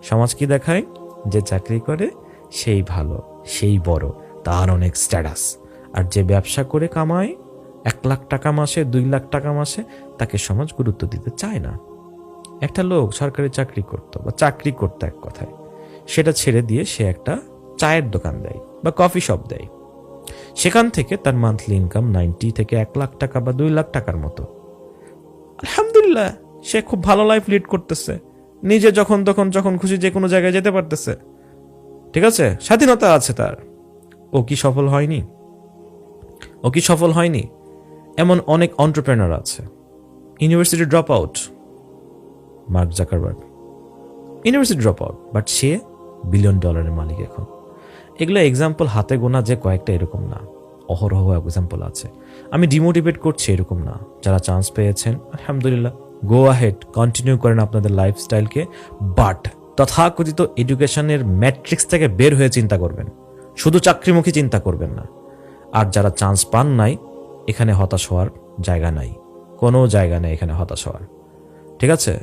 সমাজ কি দেখায়? যে চাকরি করে সেই ভালো, সেই বড়, তার অনেক স্ট্যাটাস। আর যে ব্যবসা করে কামায় 1 লাখ টাকা মাসে, 2 লাখ টাকা মাসে, তাকে সমাজ গুরুত্ব দিতে চায় না। একটা লোক সরকারি চাকরি করতো বা চাকরি করতো এক কথায়, সেটা ছেড়ে দিয়ে সে একটা চায়ের দোকান দেয় বা কফি শপ দেয়। সেখান থেকে তার মান্থলি ইনকাম 90 থেকে 1 লাখ টাকা বা 2 লাখ টাকার মতো। আলহামদুলিল্লাহ, সে খুব ভালো লাইফ লিড করতেছে, নিজে যখন খুশি যে কোনো জায়গায় যেতে পারতেছে, ঠিক আছে, স্বাধীনতা আছে তার। ও কি সফল হয়নি? ও কি সফল হয়নি? এমন অনেক এন্টারপ্রেনার আছে। University drop out, Mark Zuckerberg university drop out, but সে $1 বিলিয়ন মালিক এখন। এগুলো এক্সাম্পল হাতে গোনা যে কয়েকটা এরকম না, অহরহ এক্সাম্পল আছে। আমি ডিমোটিভেট করছি এরকম না। যারা চান্স পেয়েছেন আলহামদুলিল্লাহ, গো আহেড, কন্টিনিউ করেন আপনাদের লাইফস্টাইলকে, বাট তথাকথিত এডুকেশনের ম্যাট্রিক্স থেকে বের হয়ে চিন্তা করবেন, শুধু চাকরিমুখী চিন্তা করবেন না। আর যারা চান্স পান নাই, এখানে হতাশ হওয়ার জায়গা নাই, কোনো জায়গা নেই এখানে হতাশ হওয়ার, ঠিক আছে?